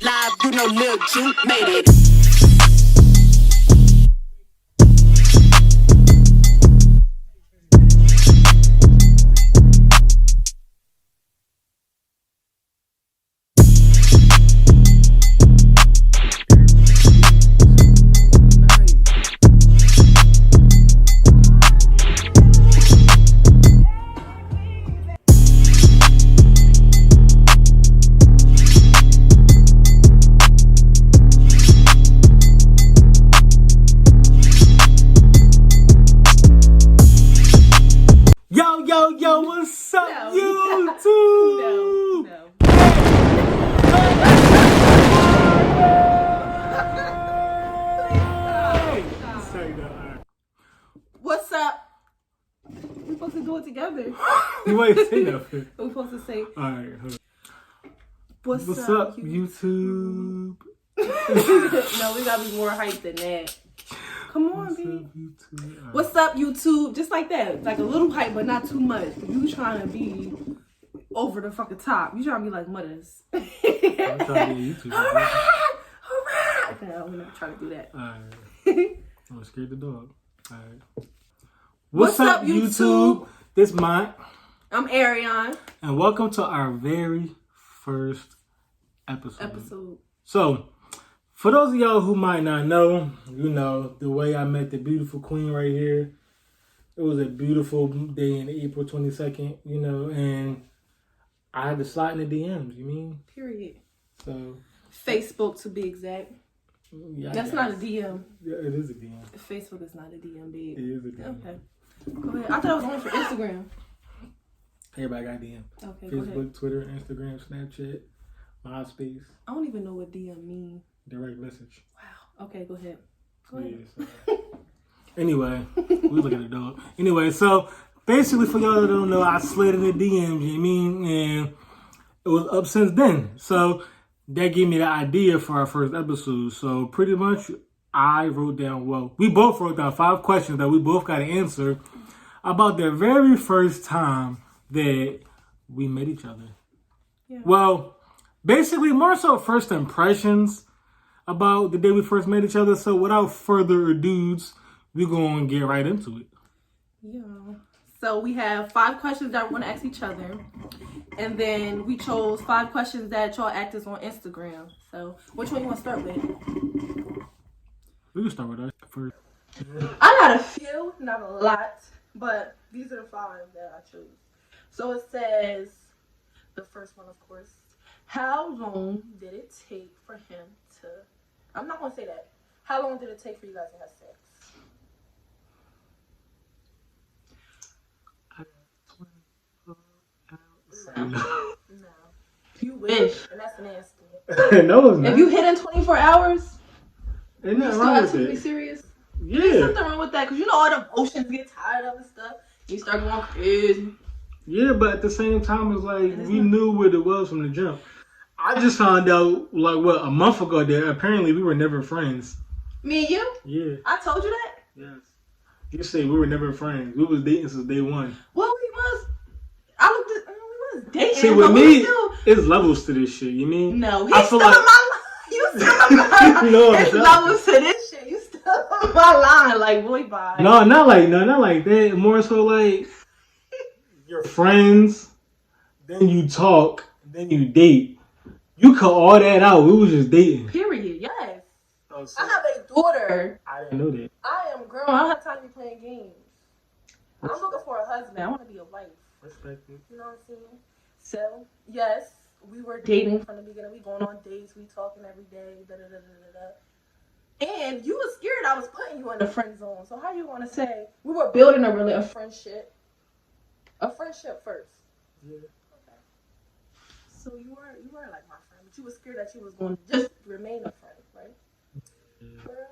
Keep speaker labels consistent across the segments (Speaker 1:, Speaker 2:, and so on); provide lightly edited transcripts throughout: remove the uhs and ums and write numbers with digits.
Speaker 1: Live, you know, Lil Juke made it.
Speaker 2: Yo, what's up, YouTube?
Speaker 3: No. What's up? We're supposed to do it together.
Speaker 2: You might say that.
Speaker 3: We're supposed to say,
Speaker 2: Alright, hold on.
Speaker 3: What's
Speaker 2: up, YouTube?
Speaker 3: No, we gotta be more hype than that. Come on, B.
Speaker 2: YouTube?
Speaker 3: What's up, YouTube? Just like that. Like a little hype, but not too much. You trying to be over the fucking top. You trying to be like Mothers.
Speaker 2: I'm trying to be a YouTuber.
Speaker 3: Hurrah! No, we're not trying to do that.
Speaker 2: Alright. I'm scared the dog. Alright. What's up, YouTube? This Mont.
Speaker 3: I'm Ariane.
Speaker 2: And welcome to our very first episode. So, for those of y'all who might not know, you know, the way I met the beautiful queen right here. It was a beautiful day in April 22nd, you know, and I had to slide in the DMs, you mean?
Speaker 3: Period.
Speaker 2: So.
Speaker 3: Facebook to be exact.
Speaker 2: Yeah,
Speaker 3: that's not a DM.
Speaker 2: Yeah, it is a DM.
Speaker 3: Facebook is not a DM, babe.
Speaker 2: It is a DM.
Speaker 3: Okay. Go ahead. I thought it was only for Instagram.
Speaker 2: Everybody got DM.
Speaker 3: Okay,
Speaker 2: Facebook, Twitter, Instagram, Snapchat, MySpace.
Speaker 3: I don't even know what DM mean.
Speaker 2: Direct message.
Speaker 3: Wow. Okay, go ahead. Go ahead.
Speaker 2: Yeah, so. Anyway, we look at the dog. Anyway, so basically for y'all that don't know, I slid in the DMs, you know what I mean? And it was up since then. So that gave me the idea for our first episode. So pretty much I wrote down, we both wrote down 5 questions that we both got to answer about the very first time that we met each other.
Speaker 3: Yeah.
Speaker 2: Well, basically more so first impressions about the day we first met each other. So without further ado, we're going to get right into it.
Speaker 3: Yeah. So we have 5 questions that we're going to ask each other. And then we chose 5 questions that y'all asked us on Instagram. So which one you want to start with?
Speaker 2: We can start with us first.
Speaker 3: I got a few, not a lot, but these are the 5 that I chose. So it says, the first one, of course, how long did it take for him to, I'm not going to say that. How long did it take for you guys to have sex? No. You wish. And that's nasty.
Speaker 2: No, it's not.
Speaker 3: If you hit in 24 hours,
Speaker 2: ain't
Speaker 3: you
Speaker 2: nothing
Speaker 3: still
Speaker 2: wrong
Speaker 3: have
Speaker 2: with
Speaker 3: to
Speaker 2: it.
Speaker 3: be serious?
Speaker 2: Yeah.
Speaker 3: There's something wrong with that, because you know all the emotions get tired of and stuff. You start going crazy.
Speaker 2: Yeah, but at the same time, it's like we knew what it was from the jump. I just found out, a month ago that apparently we were never friends.
Speaker 3: Me and you?
Speaker 2: Yeah.
Speaker 3: I told you that?
Speaker 2: Yes. You say we were never friends. We was dating since day one.
Speaker 3: Well, we was. I looked at. We was dating.
Speaker 2: See, with me, it's levels to this shit. You mean?
Speaker 3: No, he's still on my line. You still on my line.
Speaker 2: No,
Speaker 3: it's levels to this shit. You still on my line. Like, boy, bye.
Speaker 2: No, not like that. More so like you're friends, then you talk, then you date. You cut all that out. We was just dating.
Speaker 3: Period. Yes.
Speaker 2: Oh, so
Speaker 3: I have a daughter.
Speaker 2: I didn't know that.
Speaker 3: I am grown. I don't have time to be playing games. I'm looking for a husband. I want to be a wife.
Speaker 2: Respect it.
Speaker 3: You know what I'm saying? So, yes, we were dating from the beginning. We going on dates. We talking every day. Da, da, da, da, da. And you was scared I was putting you in the friend zone. So how you want to say we were building a friendship? A friendship first.
Speaker 2: Yeah.
Speaker 3: Okay. So you weren't like my friend, but you were scared that you was going to just remain a friend, right?
Speaker 2: Yeah.
Speaker 3: Girl,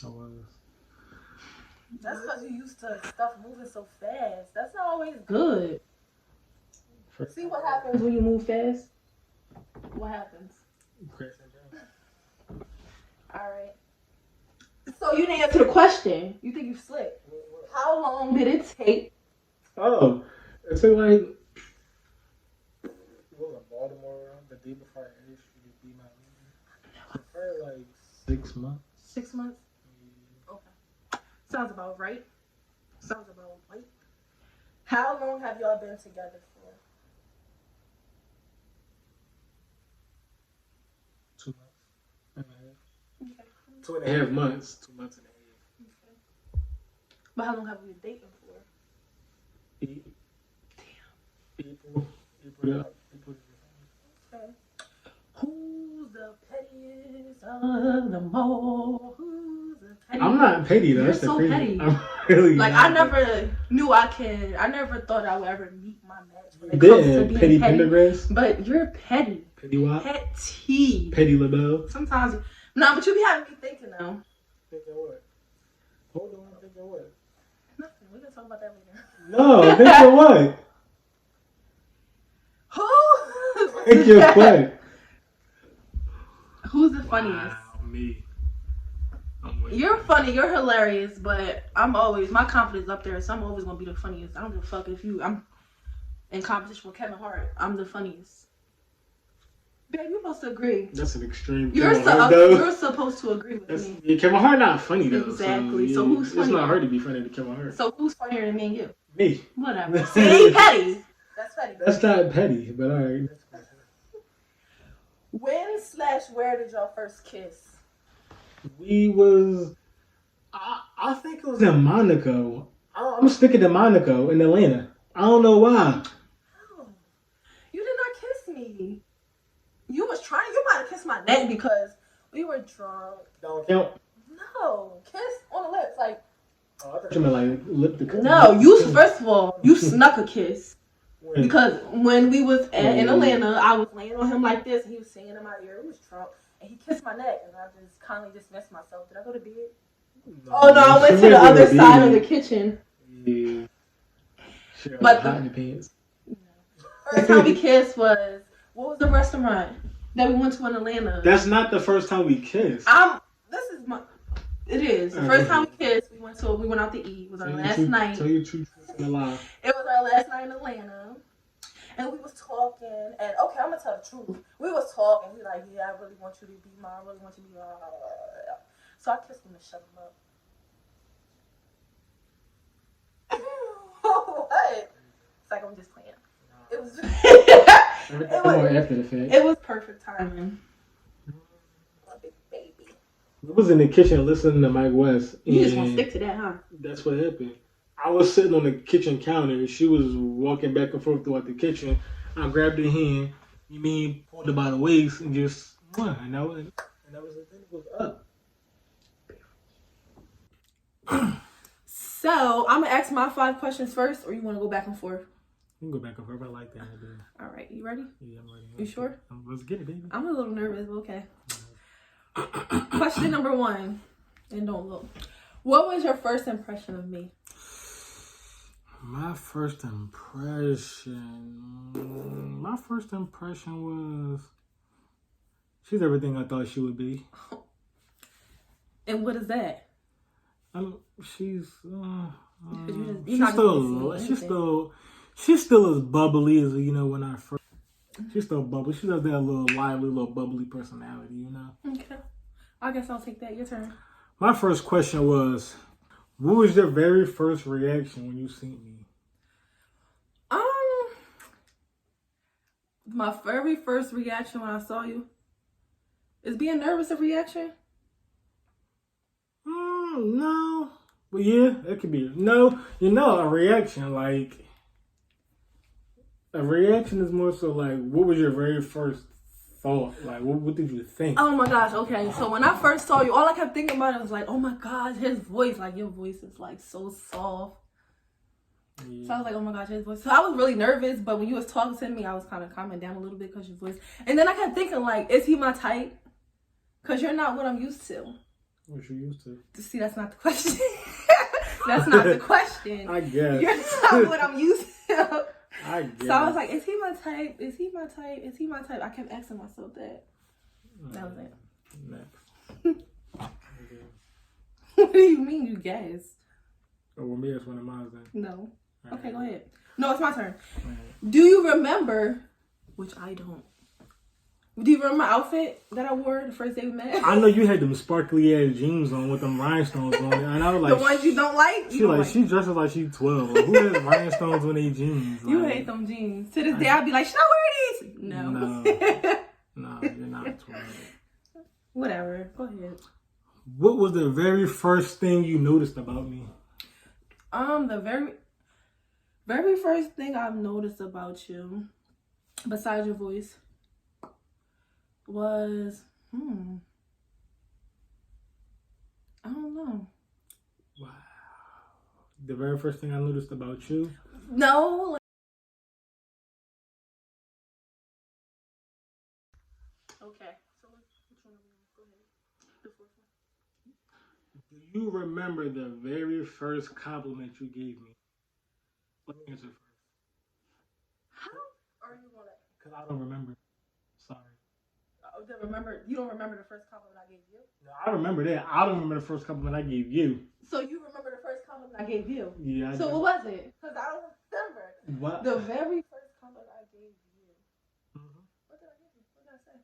Speaker 2: I was.
Speaker 3: that's because you used to stuff moving so fast. That's not always good. See what happens when you move fast? What happens? All right. So you didn't answer the question. You think you slick? How long did it take?
Speaker 2: Oh, it took like Baltimore the day before I initially be my 6 months.
Speaker 3: 6 months? Okay. Sounds about right. Sounds about right. How long have y'all been together for?
Speaker 2: 2 months.
Speaker 3: Okay.
Speaker 2: 2.5 months. 2 months and a half.
Speaker 3: Okay. But how long have we been dating for?
Speaker 2: April.
Speaker 3: Okay. Who's the pettiest of them all? Who's the pettiest?
Speaker 2: I'm not petty though.
Speaker 3: You're
Speaker 2: That's the
Speaker 3: so
Speaker 2: crazy.
Speaker 3: petty.
Speaker 2: I'm really
Speaker 3: Like,
Speaker 2: not
Speaker 3: I never knew I never thought I would ever meet my match when it
Speaker 2: petty.
Speaker 3: comes to
Speaker 2: Didn't
Speaker 3: being
Speaker 2: petty
Speaker 3: petty.
Speaker 2: Pendergrass?
Speaker 3: But you're petty.
Speaker 2: Petty what?
Speaker 3: Petty.
Speaker 2: Petty LaBelle?
Speaker 3: Sometimes, no, but you be having me thinking though.
Speaker 2: Thinking what? Hold on, thinking what?
Speaker 3: Nothing. We can talk about that later.
Speaker 2: No, thinking what?
Speaker 3: Who?
Speaker 2: Thinking what?
Speaker 3: Who's the funniest?
Speaker 2: Wow, me. I'm with
Speaker 3: You're funny, you're hilarious, but my confidence up there, so I'm always gonna be the funniest. I don't give a fuck if I'm in competition with Kevin Hart. I'm the funniest. Babe, you're supposed to agree.
Speaker 2: That's an extreme.
Speaker 3: You're supposed to agree with me.
Speaker 2: Yeah, Kevin Hart not funny though.
Speaker 3: Exactly.
Speaker 2: So,
Speaker 3: So who's
Speaker 2: it's
Speaker 3: funnier?
Speaker 2: not hard to be funny to Kevin Hart.
Speaker 3: So who's funnier than me and you?
Speaker 2: Me.
Speaker 3: Whatever. See, it ain't petty. That's petty.
Speaker 2: That's not petty, but alright.
Speaker 3: When/where did y'all first kiss?
Speaker 2: We was. I think it was in Monaco. I'm sticking to Monaco in Atlanta. I don't know why.
Speaker 3: Oh, you did not kiss me. You was trying. You might have kissed my neck because we were drunk.
Speaker 2: Don't count.
Speaker 3: No, kiss on the lips, like.
Speaker 2: Oh, I thought you meant like lip to.
Speaker 3: No, you first of all, you snuck a kiss
Speaker 2: When?
Speaker 3: because when we was in Atlanta, I was laying on him like this, and he was singing in my ear. He was drunk, and he kissed my neck, and I just kindly dismissed myself. Did I go to bed? Oh no, I went to the other side of the kitchen.
Speaker 2: Yeah. Sure,
Speaker 3: But
Speaker 2: hot in the pants.
Speaker 3: First time we kissed was what was the restaurant that we went to in Atlanta?
Speaker 2: That's not the first time we kissed.
Speaker 3: It is. The first time we kissed, we went out to eat. It was our last night.
Speaker 2: Tell you the truth and a lie.
Speaker 3: It was our last night in Atlanta. And we was talking, and okay, I'm gonna tell the truth. We was talking, he like, yeah, I really want you to be mine, I really want you to be mine. So I kissed him to shut him up. What? It's like I'm just playing. It was
Speaker 2: After the fact.
Speaker 3: it was perfect timing. My big baby.
Speaker 2: We was in the kitchen listening to Mike West.
Speaker 3: You just want to stick to that, huh?
Speaker 2: That's what happened. I was sitting on the kitchen counter. She was walking back and forth throughout the kitchen. I grabbed her hand, pulled her by the waist, and just won. And that was the thing. It was up.
Speaker 3: So I'm gonna ask my 5 questions first, or you want to go back and forth?
Speaker 2: You can go back and forth. I like that idea.
Speaker 3: All right, you ready?
Speaker 2: Yeah, I'm ready.
Speaker 3: You sure?
Speaker 2: Let's get it, baby.
Speaker 3: I'm a little nervous, but okay. Question number 1, and don't look. What was your first impression of me?
Speaker 2: My first impression was she's everything I thought she would be.
Speaker 3: And what is that?
Speaker 2: She's still as bubbly as when I first. She's still bubbly. She does that little lively, little bubbly personality,
Speaker 3: Okay, I guess I'll take that. Your turn.
Speaker 2: My first question was, what was your very first reaction when you seen me?
Speaker 3: My very first reaction when I saw you is being nervous. A reaction?
Speaker 2: No. But yeah, that could be. No, a reaction. Like, a reaction is more so like, what was your very first thought? Like, what did you think?
Speaker 3: Oh my gosh, okay. So when I first saw you, all I kept thinking about it was like, oh my gosh, his voice. Like, your voice is like so soft. Yeah. So I was like, oh my gosh, his voice. So I was really nervous, but when you was talking to me, I was kind of calming down a little bit because your voice. And then I kept thinking, like, is he my type? Because you're not what I'm used to.
Speaker 2: What you used to?
Speaker 3: See, that's not the question. That's not the question.
Speaker 2: I guess.
Speaker 3: You're not what I'm used to.
Speaker 2: I guess.
Speaker 3: So I was like, is he my type? Is he my type? Is he my type? I kept asking myself that. That was it.
Speaker 2: Next.
Speaker 3: What do you mean you guessed?
Speaker 2: Oh, well, me, that's one of mine then.
Speaker 3: No.
Speaker 2: All
Speaker 3: Okay,
Speaker 2: right.
Speaker 3: go ahead. No, it's my turn.
Speaker 2: Right.
Speaker 3: Do you remember, which I don't, Do you remember my outfit that I wore the first day we met?
Speaker 2: I know you had them sparkly ass jeans on with them rhinestones on it, and I was like,
Speaker 3: The ones you don't like?
Speaker 2: She dresses like she's 12. Like, who has rhinestones on their jeans?
Speaker 3: You
Speaker 2: Like,
Speaker 3: hate them jeans. To this day, I'll be like, should I wear these? No.
Speaker 2: No, you're not 12.
Speaker 3: Whatever. Go ahead.
Speaker 2: What was the very first thing you noticed about me?
Speaker 3: The very first thing I've noticed about you, besides your voice, was I don't know.
Speaker 2: Wow. The very first thing I noticed about you?
Speaker 3: No. Okay. So which one? Go ahead. The fourth one.
Speaker 2: Do you remember the very first compliment you gave me? Let me answer first.
Speaker 3: How are you gonna?
Speaker 2: Because I don't remember. Sorry.
Speaker 3: You don't remember the first compliment I gave you?
Speaker 2: No, I remember that. I don't remember the first compliment I gave you.
Speaker 3: So you remember the first compliment I gave you?
Speaker 2: Yeah.
Speaker 3: So what was it? Because I don't remember.
Speaker 2: What?
Speaker 3: The very first compliment I gave you.
Speaker 2: Mm-hmm.
Speaker 3: What did I give you? What did I say?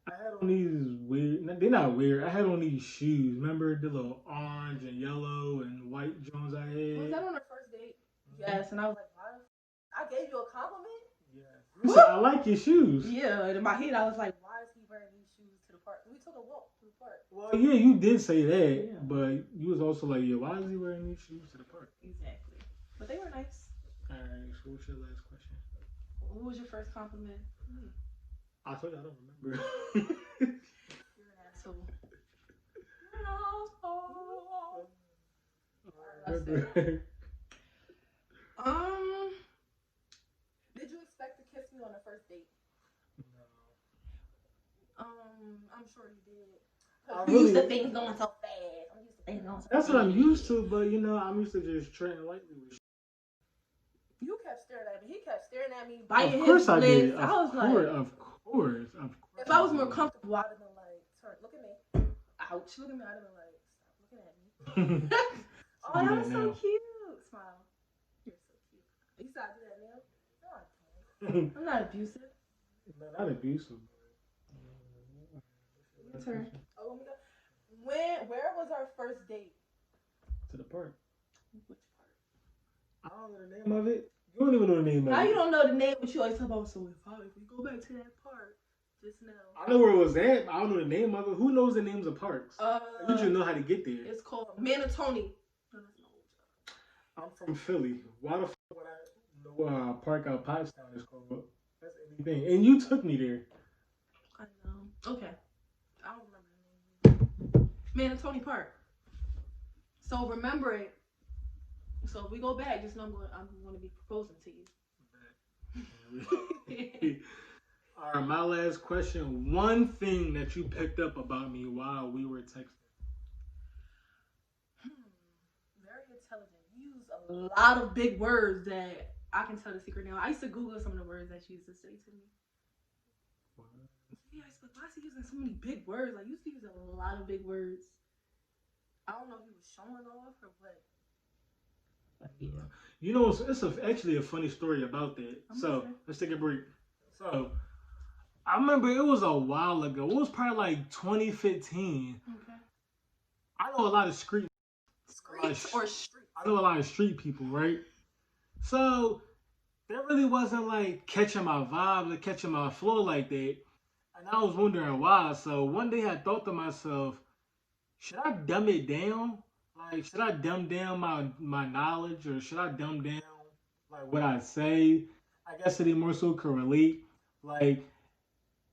Speaker 2: I had on these weird. They're not weird. I had on these shoes. Remember the little orange and yellow and white Jones I had?
Speaker 3: Was that on our first date? Yes, and I was like, why? I gave you a compliment?
Speaker 2: Yeah. You said, I like your shoes.
Speaker 3: Yeah, and in my head I was like, why is he wearing these shoes to the park? We took a walk to the park.
Speaker 2: Well, yeah, you did say that,
Speaker 3: Yeah.
Speaker 2: but you was also like, yeah, why is he wearing these shoes to the park?
Speaker 3: Exactly. But they were nice.
Speaker 2: All right, so what's your last question?
Speaker 3: What was your first compliment?
Speaker 2: I told you I don't remember.
Speaker 3: You're an asshole. Did you expect to kiss me on the first date?
Speaker 2: No.
Speaker 3: I'm sure you did.
Speaker 2: I
Speaker 3: You used to
Speaker 2: really-
Speaker 3: things going so fast. I'm used to things going so
Speaker 2: That's
Speaker 3: fast.
Speaker 2: what I'm used to, but you know, I'm used to just treading lightly with you.
Speaker 3: You kept staring at me. He kept staring at me.
Speaker 2: Of
Speaker 3: Biting
Speaker 2: course
Speaker 3: his
Speaker 2: I did.
Speaker 3: lips. I was like,
Speaker 2: Of course.
Speaker 3: if I was more comfortable, I'd have been like, turn, look at me. Ouch. Look at me. I'd have been like, stop looking at me. Oh, that was so cute. Smile. You're so cute. You said I do that now? No, I don't. I'm not abusive.
Speaker 2: No, not abusive.
Speaker 3: Your turn. Oh, let me go. Where was our first date?
Speaker 2: To the park.
Speaker 3: Which
Speaker 2: I don't know the name of it. You don't even know the name of
Speaker 3: part? How
Speaker 2: it.
Speaker 3: you don't know the name, but you always talk about, so if we go back to that park just now.
Speaker 2: I know where it was at, but I don't know the name of it. Who knows the names of parks? You just know how to get there.
Speaker 3: It's called Manatoni.
Speaker 2: I'm from Philly. Why the fuck would I know a park out Pottstown is called? That's anything. And you took me there.
Speaker 3: I know. Okay. I don't remember the name. Manatoni Park. So remember it. So if we go back, just know I'm going to be proposing to you.
Speaker 2: All right, my last question. One thing that you picked up about me while we were texting.
Speaker 3: Very intelligent. You use a lot of big words that I can tell the secret now. I used to Google some of the words that she used to say to me. Yeah, I used to be like, why is he using so many big words? Like, you used to use a lot of big words. I don't know if he was showing off or what. Yeah.
Speaker 2: You know, it's actually a funny story about that. So let's take a break. So I remember it was a while ago. It was probably like 2015.
Speaker 3: Okay.
Speaker 2: I know a lot of street.
Speaker 3: Streets or streets?
Speaker 2: I know a lot of street people, right? So that really wasn't like catching my vibe or catching my flow like that. And I was wondering why. So one day I thought to myself, should I dumb it down? Like, should I dumb down my knowledge, or should I dumb down like what I say? I guess it more so could relate. Like,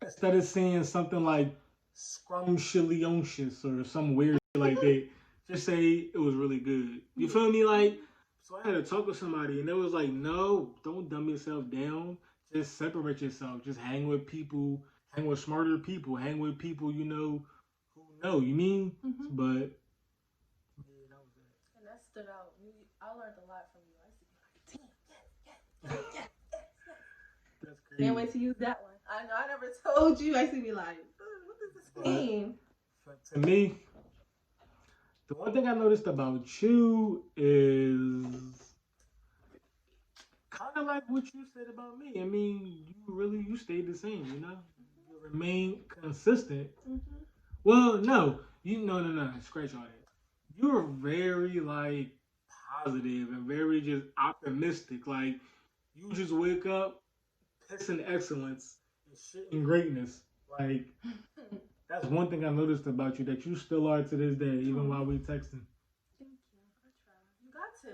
Speaker 2: instead of saying something like scrumptious or some weird shit like that, just say it was really good. You feel me? Like, so I had to talk with somebody, and it was like, no, don't dumb yourself down. Just separate yourself. Just hang with people. Hang with smarter people. Hang with people you know who know. You mean?
Speaker 3: Mm-hmm.
Speaker 2: But yeah, that was it.
Speaker 3: And that stood out. I learned a lot from you. I used to be like, damn, yes.
Speaker 2: That's crazy.
Speaker 3: Can't wait to use that one. I know I never told you. I used to be like, what does this mean?
Speaker 2: To me, the one thing I noticed about you is kind of like what you said about me. I mean, you stayed the same, you know? You remain consistent.
Speaker 3: Mhm.
Speaker 2: Well, no. No. Scratch all that. You're very like positive and very just optimistic. Like you just wake up pissing excellence and shit in greatness. Like that's one thing I noticed about you that you still are to this day, even while we texting.
Speaker 3: Thank you. I try. You got to.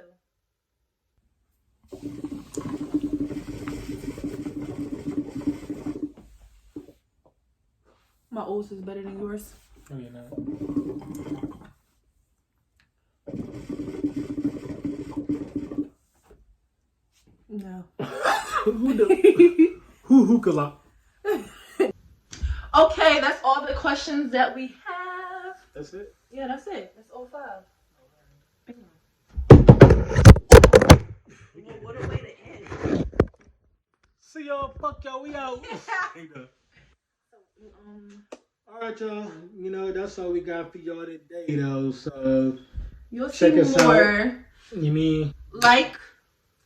Speaker 3: My oats is better than yours.
Speaker 2: Oh, you know.
Speaker 3: No.
Speaker 2: Who could lie?
Speaker 3: Okay, that's all the questions that we have.
Speaker 2: That's it.
Speaker 3: Yeah, that's it. That's all 5. What a way to end.
Speaker 2: See y'all. Fuck y'all. We out. All right, y'all. You know, that's all we got for y'all today, though. So
Speaker 3: you'll
Speaker 2: check
Speaker 3: see
Speaker 2: us
Speaker 3: more.
Speaker 2: out. You mean
Speaker 3: Like,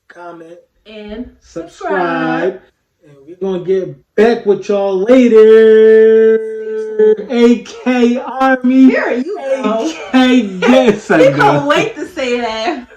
Speaker 2: comment,
Speaker 3: and
Speaker 2: subscribe. And we're going to get back with y'all later. AK Army.
Speaker 3: Here you go.
Speaker 2: AK Yes, I
Speaker 3: He can't wait to say that.